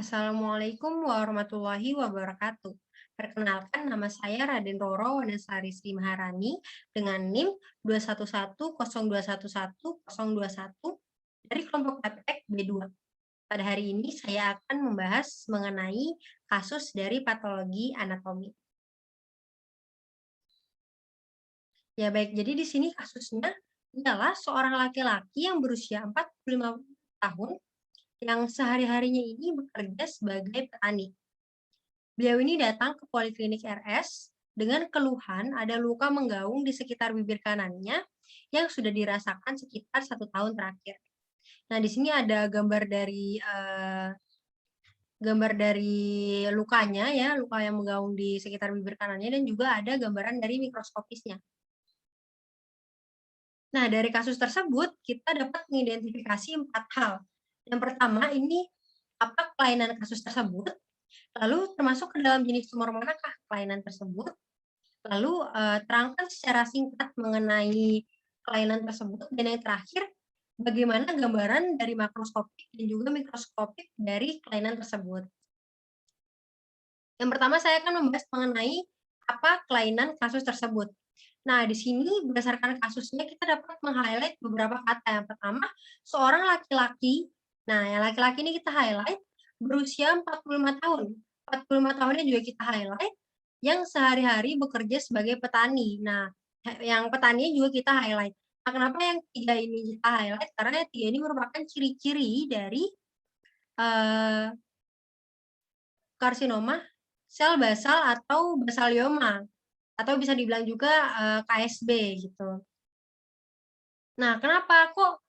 Assalamualaikum warahmatullahi wabarakatuh. Perkenalkan, nama saya Raden Roro Wanasari Sri Maharani dengan NIM 21102110021 dari kelompok praktek B2. Pada hari ini saya akan membahas mengenai kasus dari patologi anatomi. Ya baik, jadi di sini kasusnya adalah seorang laki-laki yang berusia 45 tahun yang sehari-harinya ini bekerja sebagai petani. Beliau ini datang ke Poliklinik RS dengan keluhan ada luka menggaung di sekitar bibir kanannya yang sudah dirasakan sekitar 1 tahun terakhir. Nah, di sini ada gambar dari lukanya ya, luka yang menggaung di sekitar bibir kanannya dan juga ada gambaran dari mikroskopisnya. Nah, dari kasus tersebut kita dapat mengidentifikasi 4 hal. Yang pertama ini apa kelainan kasus tersebut, lalu termasuk ke dalam jenis tumor manakah kelainan tersebut, lalu terangkan secara singkat mengenai kelainan tersebut, dan yang terakhir bagaimana gambaran dari makroskopik dan juga mikroskopik dari kelainan tersebut. Yang pertama saya akan membahas mengenai apa kelainan kasus tersebut. Nah, di sini berdasarkan kasusnya kita dapat meng-highlight beberapa kata. Yang pertama, seorang laki-laki. Nah, yang laki-laki ini kita highlight berusia 45 tahun. 45 tahunnya juga kita highlight yang sehari-hari bekerja sebagai petani. Nah, yang petani juga kita highlight. Nah, kenapa yang tiga ini kita highlight? Karena yang tiga ini merupakan ciri-ciri dari uh, karsinoma sel basal atau basalioma, atau bisa dibilang juga KSB gitu. Nah, kenapa kok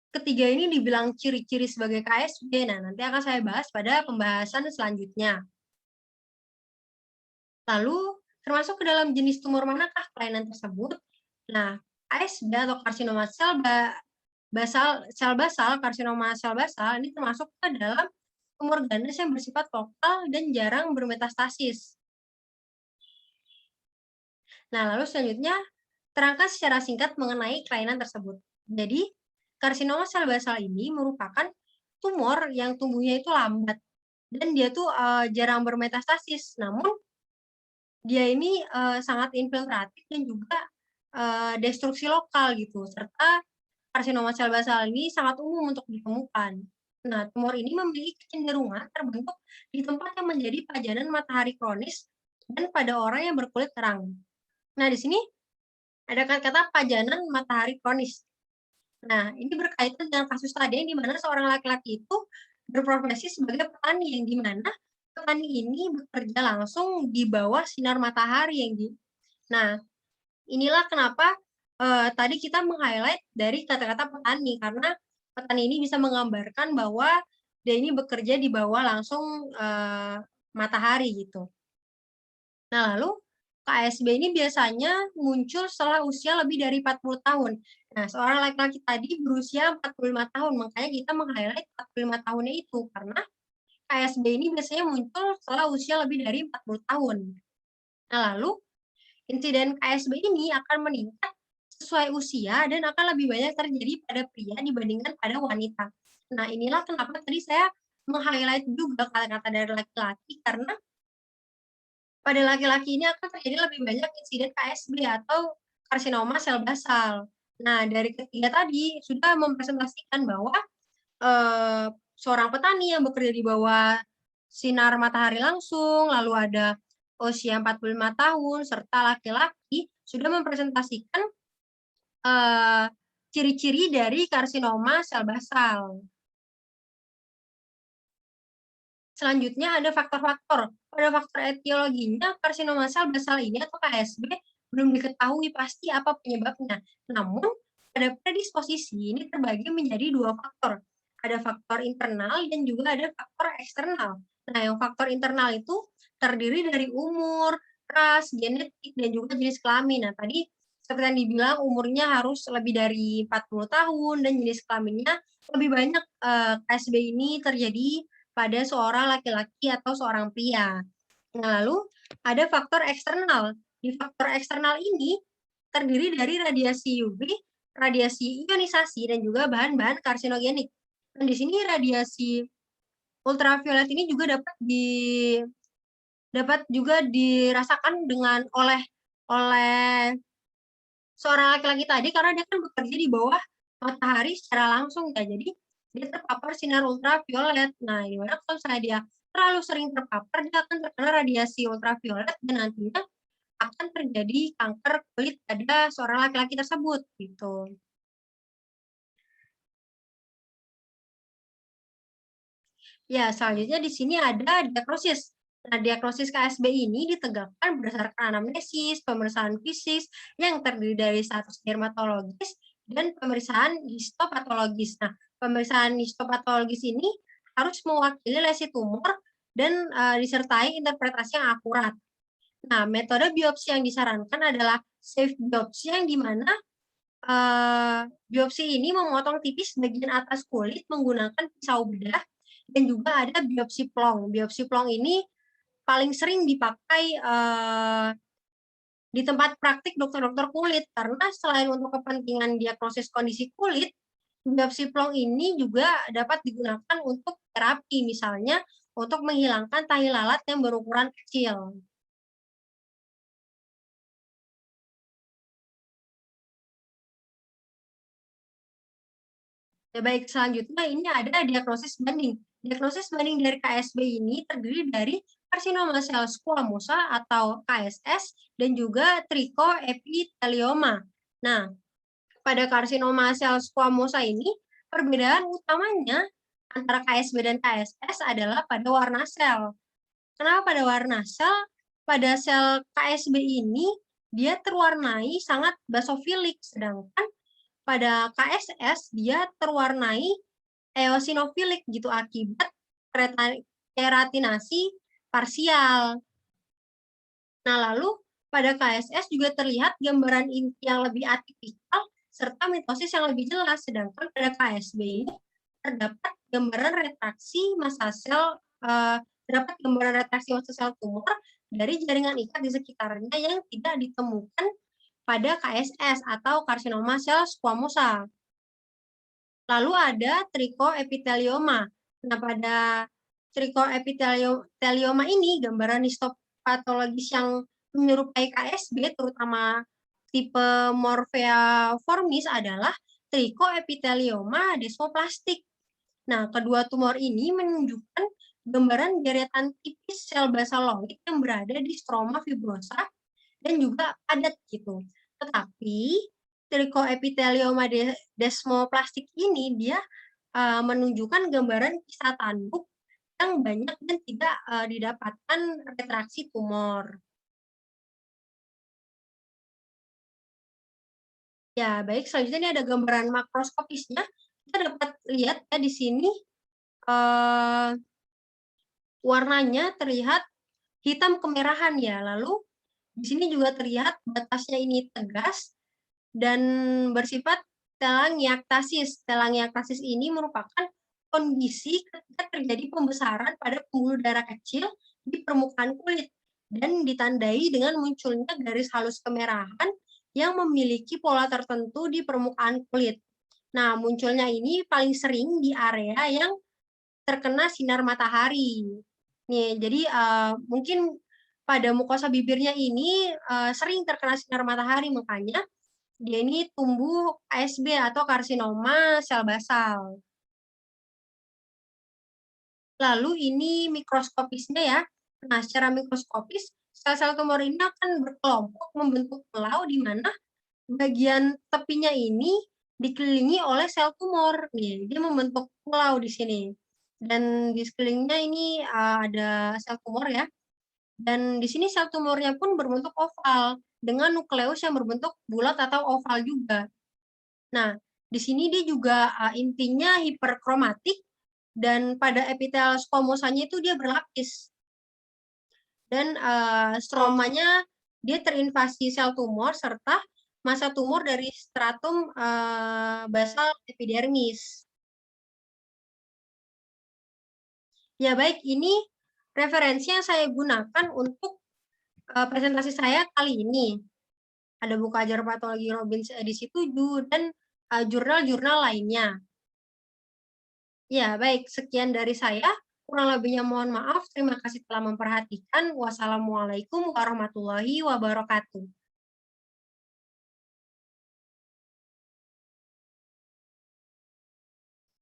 ketiga ini dibilang ciri-ciri sebagai KSB? Nah, nanti akan saya bahas pada pembahasan selanjutnya. Lalu, termasuk ke dalam jenis tumor manakah kelainan tersebut? Nah, KSB atau karsinoma sel basal, karsinoma sel basal ini termasuk ke dalam tumor ganas yang bersifat lokal dan jarang bermetastasis. Nah, lalu selanjutnya terangkan secara singkat mengenai kelainan tersebut. Jadi, karsinoma sel basal ini merupakan tumor yang tumbuhnya itu lambat dan dia tuh jarang bermetastasis. Namun dia ini sangat infiltratif dan juga destruksi lokal gitu, serta karsinoma sel basal ini sangat umum untuk ditemukan. Nah, tumor ini memiliki kecenderungan terbentuk di tempat yang menjadi pajanan matahari kronis dan pada orang yang berkulit terang. Nah, di sini ada kata-kata pajanan matahari kronis. Nah, ini berkaitan dengan kasus tadi yang di mana seorang laki-laki itu berprofesi sebagai petani, yang di mana petani ini bekerja langsung di bawah sinar matahari nah, inilah kenapa tadi kita meng-highlight dari kata-kata petani, karena petani ini bisa menggambarkan bahwa dia ini bekerja di bawah langsung matahari gitu. Nah, lalu KSB ini biasanya muncul setelah usia lebih dari 40 tahun. Nah, seorang laki-laki tadi berusia 45 tahun, makanya kita meng-highlight 45 tahunnya itu, karena KSB ini biasanya muncul setelah usia lebih dari 40 tahun. Nah, lalu insiden KSB ini akan meningkat sesuai usia dan akan lebih banyak terjadi pada pria dibandingkan pada wanita. Nah, inilah kenapa tadi saya meng-highlight juga kata-kata dari laki-laki, karena pada laki-laki ini akan terjadi lebih banyak insiden KSB atau karsinoma sel basal. Nah, dari ketiga tadi sudah mempresentasikan bahwa seorang petani yang bekerja di bawah sinar matahari langsung, lalu ada usia 45 tahun, serta laki-laki sudah mempresentasikan ciri-ciri dari karsinoma sel basal. Selanjutnya ada faktor-faktor. Pada faktor etiologinya, karsinoma sel basal ini atau KSB belum diketahui pasti apa penyebabnya. Namun, pada predisposisi ini terbagi menjadi dua faktor. Ada faktor internal dan juga ada faktor eksternal. Nah, yang faktor internal itu terdiri dari umur, ras, genetik, dan juga jenis kelamin. Nah, tadi seperti yang dibilang umurnya harus lebih dari 40 tahun dan jenis kelaminnya lebih banyak KSB ini terjadi pada seorang laki-laki atau seorang pria. Nah, lalu ada faktor eksternal. Di faktor eksternal ini terdiri dari radiasi UV, radiasi ionisasi, dan juga bahan-bahan karsinogenik. Dan di sini radiasi ultraviolet ini juga dapat juga dirasakan oleh seorang laki-laki tadi karena dia kan bekerja di bawah matahari secara langsung ya, jadi dia terpapar sinar ultraviolet. Nah, di mana kalau misalnya dia terlalu sering terpapar, dia akan terkena radiasi ultraviolet dan nantinya akan terjadi kanker kulit pada seorang laki-laki tersebut, gitu. Ya, selanjutnya di sini ada diagnosis. Nah, diagnosis KSB ini ditegakkan berdasarkan anamnesis, pemeriksaan fisik yang terdiri dari status dermatologis dan pemeriksaan histopatologis. Nah, pemeriksaan histopatologis ini harus mewakili lesi tumor dan disertai interpretasi yang akurat. Nah, metode biopsi yang disarankan adalah safe biopsi yang dimana biopsi ini memotong tipis bagian atas kulit menggunakan pisau bedah dan juga ada biopsi plong. Biopsi plong ini paling sering dipakai di tempat praktik dokter-dokter kulit karena selain untuk kepentingan diagnosis kondisi kulit, biopsi plong ini juga dapat digunakan untuk terapi, misalnya untuk menghilangkan tahi lalat yang berukuran kecil. Ya, baik, selanjutnya ini ada diagnosis banding. Diagnosis banding dari KSB ini terdiri dari karsinoma sel squamosa atau KSS dan juga trichoepithelioma. Nah, pada karsinoma sel squamosa ini perbedaan utamanya antara KSB dan KSS adalah pada warna sel. Kenapa pada warna sel? Pada sel KSB ini dia terwarnai sangat basofilik, sedangkan pada KSS dia terwarnai eosinofilik gitu akibat keratinasi parsial. Nah, lalu pada KSS juga terlihat gambaran inti yang lebih atipikal serta mitosis yang lebih jelas, sedangkan pada KSB ini terdapat gambaran retraksi massa sel tumor dari jaringan ikat di sekitarnya yang tidak ditemukan pada KSS atau karsinoma sel squamosa. Lalu ada trichoepithelioma. Nah, pada trichoepithelioma ini gambaran histopatologis yang menyerupai KSB terutama tipe Morphea formis adalah trichoepithelioma desmoplastik. Nah, kedua tumor ini menunjukkan gambaran deretan tipis sel basaloid yang berada di stroma fibrosa dan juga padat gitu. Tetapi trichoepithelioma desmoplastik ini dia menunjukkan gambaran kisah tanduk yang banyak dan tidak didapatkan retraksi tumor. Ya, baik, selanjutnya ini ada gambaran makroskopisnya. Kita dapat lihat ya di sini warnanya terlihat hitam kemerahan ya. Lalu di sini juga terlihat batasnya ini tegas dan bersifat telangiektasis. Telangiektasis ini merupakan kondisi ketika terjadi pembesaran pada pembuluh darah kecil di permukaan kulit dan ditandai dengan munculnya garis halus kemerahan yang memiliki pola tertentu di permukaan kulit. Nah, munculnya ini paling sering di area yang terkena sinar matahari. Nih, jadi mungkin pada mukosa bibirnya ini sering terkena sinar matahari, makanya dia ini tumbuh ASB atau karsinoma sel basal. Lalu ini mikroskopisnya ya. Nah, secara mikroskopis, sel-sel tumor ini akan berkelompok membentuk pulau di mana bagian tepinya ini dikelilingi oleh sel tumor. Nih, dia membentuk pulau di sini. Dan di sekelilingnya ini ada sel tumor ya. Dan di sini sel tumornya pun berbentuk oval dengan nukleus yang berbentuk bulat atau oval juga. Nah, di sini dia juga intinya hiperkromatik dan pada epitel squamosanya itu dia berlapis. Dan stromanya dia terinvasi sel tumor serta massa tumor dari stratum basal epidermis. Ya, baik, ini referensi yang saya gunakan untuk presentasi saya kali ini. Ada buku ajar patologi Robbins edisi 7 dan jurnal-jurnal lainnya. Ya, baik, sekian dari saya. Kurang lebihnya mohon maaf. Terima kasih telah memperhatikan. Wassalamualaikum warahmatullahi wabarakatuh.